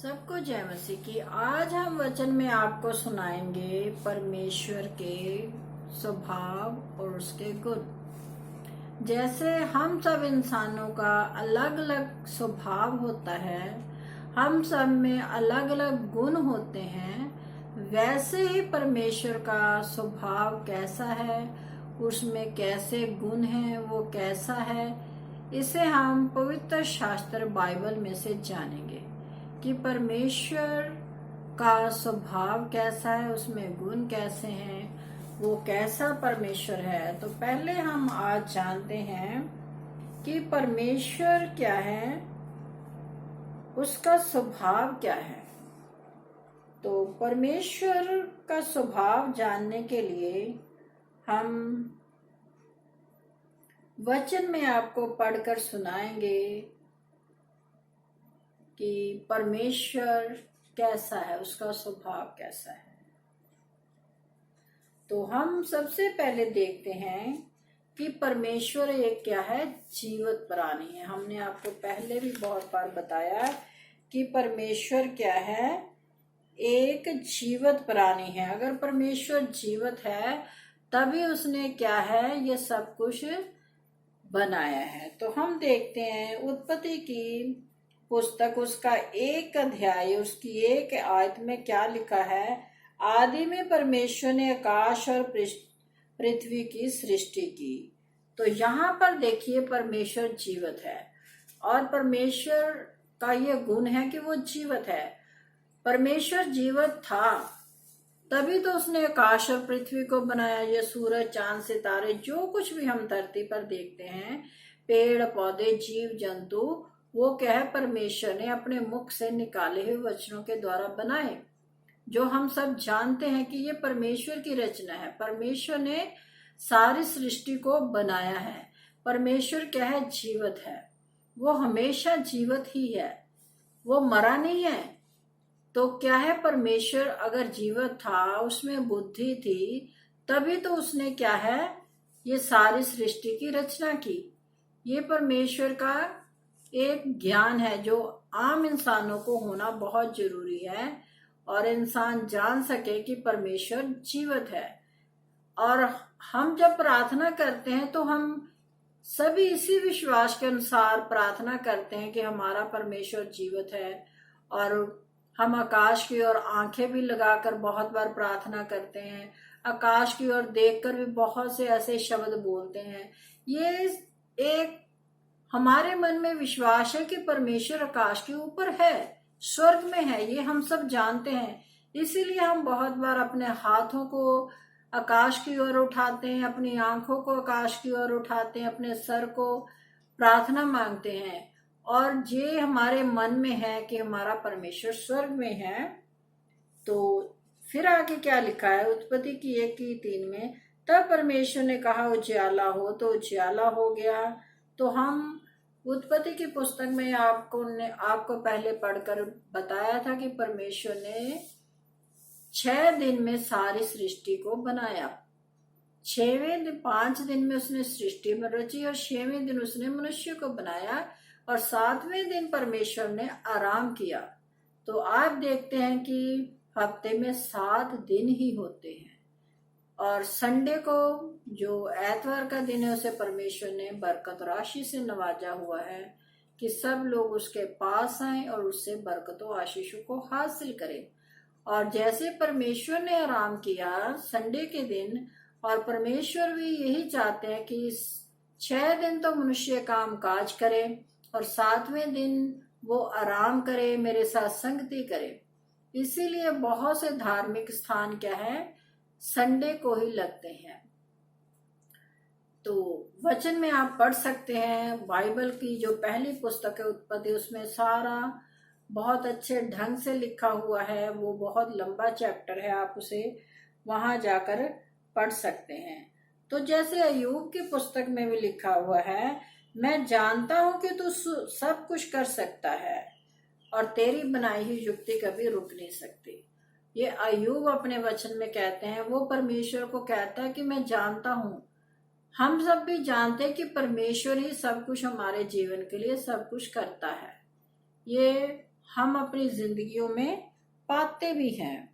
सबको जय मसीह की। आज हम वचन में आपको सुनाएंगे परमेश्वर के स्वभाव और उसके गुण। जैसे हम सब इंसानों का अलग अलग स्वभाव होता है, हम सब में अलग अलग गुण होते हैं, वैसे ही परमेश्वर का स्वभाव कैसा है, उसमें कैसे गुण हैं, वो कैसा है, इसे हम पवित्र शास्त्र बाइबल में से जानेंगे कि परमेश्वर का स्वभाव कैसा है, उसमें गुण कैसे हैं, वो कैसा परमेश्वर है। तो पहले हम आज जानते हैं कि परमेश्वर क्या है, उसका स्वभाव क्या है। तो परमेश्वर का स्वभाव जानने के लिए हम वचन में आपको पढ़कर सुनाएंगे कि परमेश्वर कैसा है, उसका स्वभाव कैसा है। तो हम सबसे पहले देखते हैं कि परमेश्वर एक क्या है, जीवित प्राणी है। हमने आपको पहले भी बहुत बार बताया कि परमेश्वर क्या है, एक जीवित प्राणी है। अगर परमेश्वर जीवित है तभी उसने क्या है, ये सब कुछ बनाया है। तो हम देखते हैं उत्पत्ति की पुस्तक, उसका 1 अध्याय, उसकी 1 आयत में क्या लिखा है। आदि में परमेश्वर ने आकाश और पृथ्वी की सृष्टि की। तो यहाँ पर देखिए परमेश्वर जीवित है और परमेश्वर का ये गुण है कि वो जीवित है। परमेश्वर जीवित था तभी तो उसने आकाश और पृथ्वी को बनाया। ये सूरज, चांद, सितारे, जो कुछ भी हम धरती पर देखते हैं, पेड़ पौधे, जीव जंतु, वो क्या है, परमेश्वर ने अपने मुख से निकाले हुए वचनों के द्वारा बनाए, जो हम सब जानते हैं कि ये परमेश्वर की रचना है। परमेश्वर ने सारी सृष्टि को बनाया है। परमेश्वर क्या है, जीवित है। वो हमेशा जीवित ही है, वो मरा नहीं है। तो क्या है, परमेश्वर अगर जीवित था, उसमें बुद्धि थी, तभी तो उसने क्या है, ये सारी सृष्टि की रचना की। ये परमेश्वर का एक ज्ञान है जो आम इंसानों को होना बहुत जरूरी है और इंसान जान सके कि परमेश्वर जीवित है। और हम जब प्रार्थना करते हैं तो हम सभी इसी विश्वास के अनुसार प्रार्थना करते हैं कि हमारा परमेश्वर जीवित है। और हम आकाश की ओर आंखें भी लगाकर बहुत बार प्रार्थना करते हैं, आकाश की ओर देखकर भी बहुत से ऐसे शब्द बोलते हैं। ये एक हमारे मन में विश्वास है कि परमेश्वर आकाश के ऊपर है, स्वर्ग में है, ये हम सब जानते हैं। इसीलिए हम बहुत बार अपने हाथों को आकाश की ओर उठाते हैं, अपनी आंखों को आकाश की ओर उठाते हैं, अपने सर को प्रार्थना मांगते हैं। और ये हमारे मन में है कि हमारा परमेश्वर स्वर्ग में है। तो फिर आगे क्या लिखा है, उत्पत्ति की 1:3 में, तब परमेश्वर ने कहा उजियाला हो, तो उजियाला हो गया। तो हम उत्पत्ति की पुस्तक में आपको पहले पढ़कर बताया था कि परमेश्वर ने 6 दिन में सारी सृष्टि को बनाया। 6वें दिन, 5 दिन में उसने सृष्टि में रची और 6वें दिन उसने मनुष्य को बनाया और 7वें दिन परमेश्वर ने आराम किया। तो आप देखते हैं कि हफ्ते में 7 दिन ही होते हैं और संडे को जो एतवार का दिन है उसे परमेश्वर ने बरकत राशि से नवाजा हुआ है कि सब लोग उसके पास आएं और उससे बरकतों आशीषों को हासिल करें। और जैसे परमेश्वर ने आराम किया संडे के दिन, और परमेश्वर भी यही चाहते हैं कि 6 दिन तो मनुष्य काम काज करे और 7वें दिन वो आराम करे, मेरे साथ संगति करे। इसीलिए बहुत से धार्मिक स्थान क्या है, संडे को ही लगते हैं। तो वचन में आप पढ़ सकते हैं, बाइबल की जो पहली पुस्तक है उत्पत्ति, उसमें सारा बहुत अच्छे ढंग से लिखा हुआ है। वो बहुत लंबा चैप्टर है, आप उसे वहां जाकर पढ़ सकते हैं। तो जैसे अय्यूब की पुस्तक में भी लिखा हुआ है, मैं जानता हूं कि तू सब कुछ कर सकता है और तेरी बनाई हुई युक्ति कभी रुक नहीं सकती। ये अय्यूब अपने वचन में कहते हैं, वो परमेश्वर को कहता है कि मैं जानता हूं। हम सब भी जानते हैं कि परमेश्वर ही सब कुछ हमारे जीवन के लिए सब कुछ करता है। ये हम अपनी जिंदगियों में पाते भी हैं।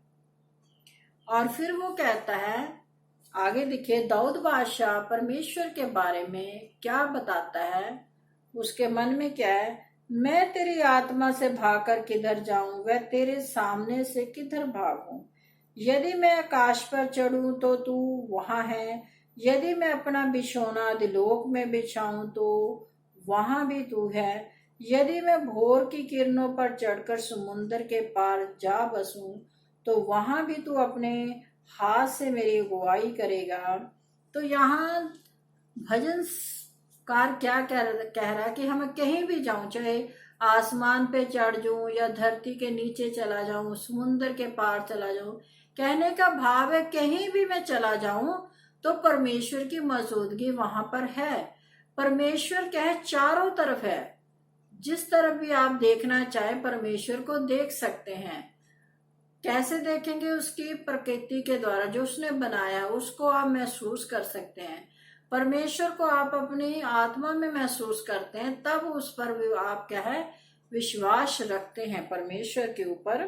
और फिर वो कहता है, आगे देखिए, दाऊद बादशाह परमेश्वर के बारे में क्या बताता है। उसके मन में क्या है, मैं तेरी आत्मा से भागकर किधर जाऊं, वह तेरे सामने से किधर भागूं। यदि मैं आकाश पर चढ़ूं तो तू वहां है, यदि मैं अपना बिछौना अधिलोक में बिछाऊं तो वहां भी तू है। यदि मैं भोर की किरणों पर चढ़कर समुद्र के पार जा बसूं तो वहां भी तू अपने हाथ से मेरी अगुवाई करेगा। तो यहाँ भजनकार क्या कह रहा है कि हमें कहीं भी जाऊं, चाहे आसमान पे चढ़ जाऊं या धरती के नीचे चला जाऊं, समुद्र के पार चला जाऊं, कहने का भाव है कहीं भी मैं चला जाऊं तो परमेश्वर की मौजूदगी वहां पर है। परमेश्वर क्या है, चारों तरफ है। जिस तरफ भी आप देखना चाहे परमेश्वर को देख सकते हैं। कैसे देखेंगे, उसकी प्रकृति के द्वारा, जो उसने बनाया उसको आप महसूस कर सकते हैं। परमेश्वर को आप अपनी आत्मा में महसूस करते हैं, तब उस पर भी आप क्या है, विश्वास रखते हैं परमेश्वर के ऊपर।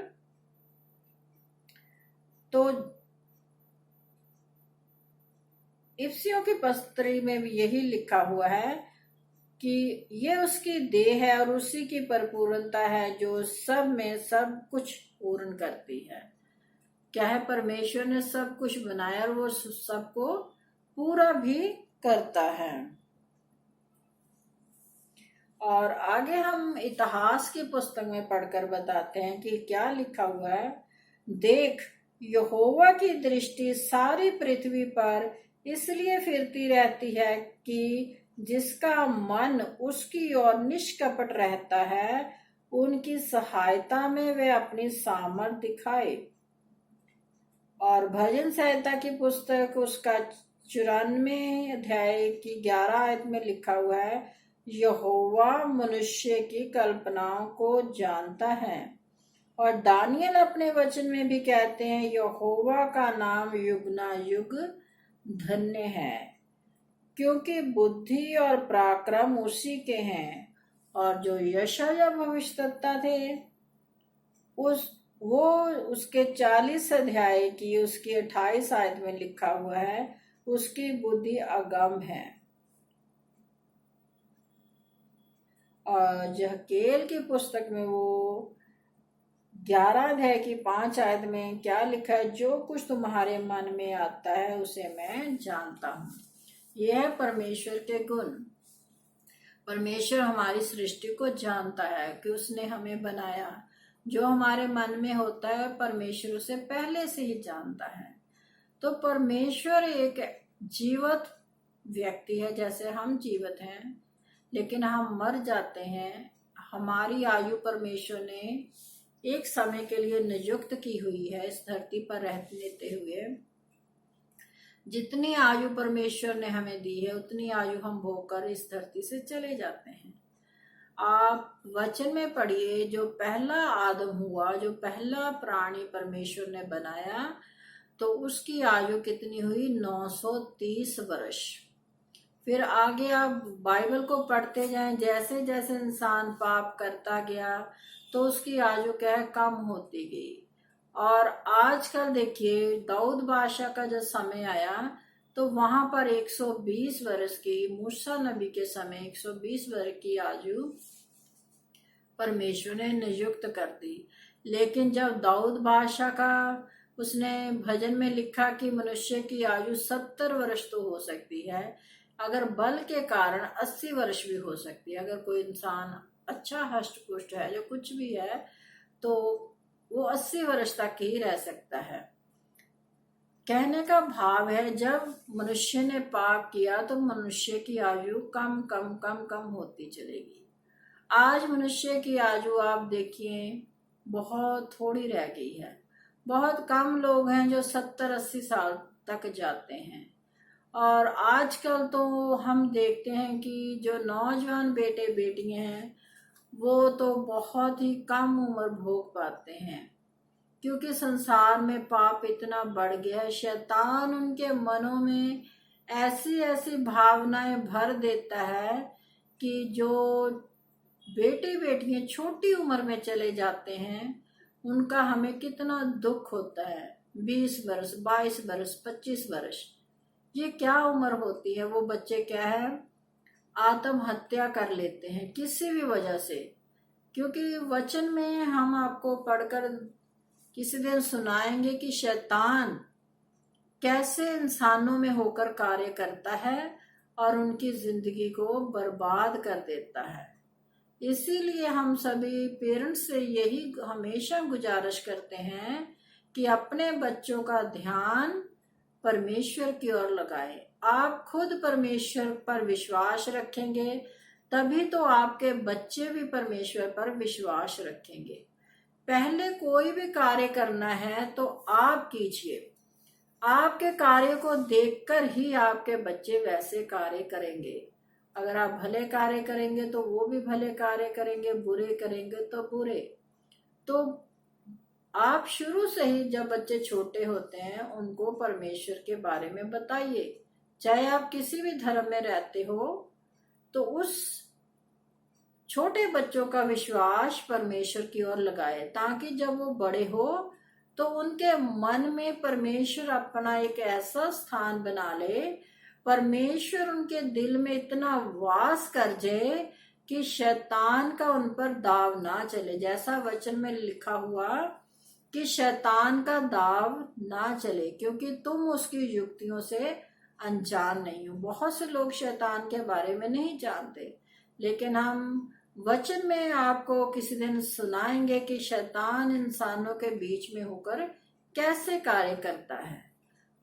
तो इफ्सियों की पत्री में भी यही लिखा हुआ है कि ये उसकी देह है और उसी की परिपूर्णता है जो सब में सब कुछ पूर्ण करती है। क्या है, परमेश्वर ने सब कुछ बनाया और वो सबको पूरा भी करता है। और आगे हम इतिहास की पुस्तक में पढ़कर बताते हैं कि क्या लिखा हुआ है। देख, यहोवा की दृष्टि सारी पृथ्वी पर इसलिए फिरती रहती है कि जिसका मन उसकी ओर निष्कपट रहता है, उनकी सहायता में वे अपनी सामर्थ दिखाए। और भजन संहिता की पुस्तक उसका 94 अध्याय की 11 आयत में लिखा हुआ है, यहोवा मनुष्य की कल्पनाओं को जानता है। और दानियल अपने वचन में भी कहते हैं, यहोवा का नाम युगना युग धन्य है, क्योंकि बुद्धि और पराक्रम उसी के हैं। और जो यशायाह भविष्यद्वक्ता थे, वो उसके 40 अध्याय की उसकी 28 आयत में लिखा हुआ है, उसकी बुद्धि अगम है। और जहकेल की पुस्तक में वो 11 अध्याय की 5 आयत में क्या लिखा है, जो कुछ तुम्हारे मन में आता है उसे मैं जानता हूँ। यह है परमेश्वर के गुण। परमेश्वर हमारी सृष्टि को जानता है कि उसने हमें बनाया। जो हमारे मन में होता है परमेश्वर उसे पहले से ही जानता है। तो परमेश्वर एक जीवित व्यक्ति है, जैसे हम जीवित हैं लेकिन हम मर जाते हैं। हमारी आयु परमेश्वर ने एक समय के लिए नियुक्त की हुई है इस धरती पर रहते हुए। जितनी आयु परमेश्वर ने हमें दी है उतनी आयु हम भोगकर इस धरती से चले जाते हैं। आप वचन में पढ़िए, जो पहला आदम हुआ, जो पहला प्राणी परमेश्वर ने बनाया, तो उसकी आयु कितनी हुई, 930 वर्ष। फिर आगे आप बाइबल को पढ़ते जाएं, जैसे जैसे इंसान पाप करता गया तो उसकी आयु क्या है, कम होती गई। और आजकल देखिए, दाऊद बादशाह का जब समय आया तो वहां पर 120 वर्ष की, मूसा नबी के समय 120 वर्ष की आयु परमेश्वर ने नियुक्त कर दी। लेकिन जब दाऊद बादशाह का, उसने भजन में लिखा कि मनुष्य की आयु 70 वर्ष तो हो सकती है, अगर बल के कारण 80 वर्ष भी हो सकती है। अगर कोई इंसान अच्छा हष्ट पुष्ट है, जो कुछ भी है, तो वो 80 वर्ष तक ही रह सकता है। कहने का भाव है, जब मनुष्य ने पाप किया तो मनुष्य की आयु कम कम कम कम होती चलेगी। आज मनुष्य की आयु आप देखिए बहुत थोड़ी रह गई है। बहुत कम लोग हैं जो 70-80 साल तक जाते हैं। और आजकल तो हम देखते हैं कि जो नौजवान बेटे बेटियां हैं वो तो बहुत ही कम उम्र भोग पाते हैं, क्योंकि संसार में पाप इतना बढ़ गया है। शैतान उनके मनों में ऐसी ऐसी भावनाएं भर देता है कि जो बेटे बेटियां छोटी उम्र में चले जाते हैं, उनका हमें कितना दुख होता है। 20 वर्ष, 22 वर्ष, 25 वर्ष, ये क्या उम्र होती है। वो बच्चे क्या है, आत्महत्या कर लेते हैं किसी भी वजह से। क्योंकि वचन में हम आपको पढ़कर किसी दिन सुनाएंगे कि शैतान कैसे इंसानों में होकर कार्य करता है और उनकी जिंदगी को बर्बाद कर देता है। इसीलिए हम सभी पेरेंट्स से यही हमेशा गुजारिश करते हैं कि अपने बच्चों का ध्यान परमेश्वर की ओर लगाएं। आप खुद परमेश्वर पर विश्वास रखेंगे तभी तो आपके बच्चे भी परमेश्वर पर विश्वास रखेंगे। पहले कोई भी कार्य करना है तो आप कीजिए। आपके कार्य को देखकर ही आपके बच्चे वैसे कार्य करेंगे। अगर आप भले कार्य करेंगे तो वो भी भले कार्य करेंगे, बुरे करेंगे तो बुरे। तो आप शुरू से ही जब बच्चे छोटे होते हैं उनको परमेश्वर के बारे में बताइए। चाहे आप किसी भी धर्म में रहते हो तो उस छोटे बच्चों का विश्वास परमेश्वर की ओर लगाए, ताकि जब वो बड़े हो तो उनके मन में परमेश्वर अपना एक ऐसा स्थान बना ले, परमेश्वर उनके दिल में इतना वास कर जाए कि शैतान का उन पर दाव ना चले। जैसा वचन में लिखा हुआ कि शैतान का दाव ना चले, क्योंकि तुम उसकी युक्तियों से अनजान नहीं हो। बहुत से लोग शैतान के बारे में नहीं जानते, लेकिन हम वचन में आपको किसी दिन सुनाएंगे कि शैतान इंसानों के बीच में होकर कैसे कार्य करता है।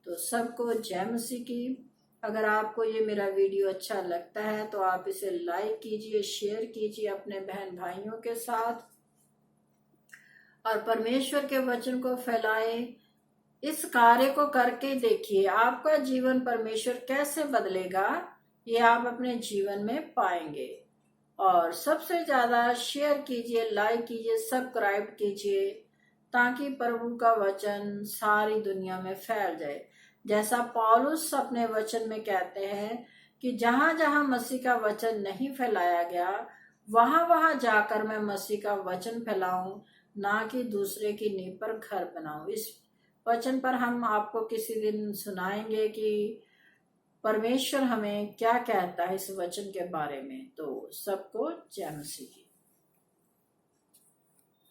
तो सबको जय मसीह की। अगर आपको ये मेरा वीडियो अच्छा लगता है तो आप इसे लाइक कीजिए, शेयर कीजिए अपने बहन भाइयों के साथ और परमेश्वर के वचन को फैलाएं। इस कार्य को करके देखिए आपका जीवन परमेश्वर कैसे बदलेगा, ये आप अपने जीवन में पाएंगे। और सबसे ज्यादा शेयर कीजिए, लाइक कीजिए, सब्सक्राइब कीजिए, ताकि प्रभु का वचन सारी दुनिया में फैल जाए। जैसा पौलुस अपने वचन में कहते हैं कि जहां जहां मसीह का वचन नहीं फैलाया गया वहां वहां जाकर मैं मसीह का वचन फैलाऊं, ना कि दूसरे की नींव पर घर बनाऊं। इस वचन पर हम आपको किसी दिन सुनाएंगे कि परमेश्वर हमें क्या कहता है इस वचन के बारे में। तो सबको जय मसीह की।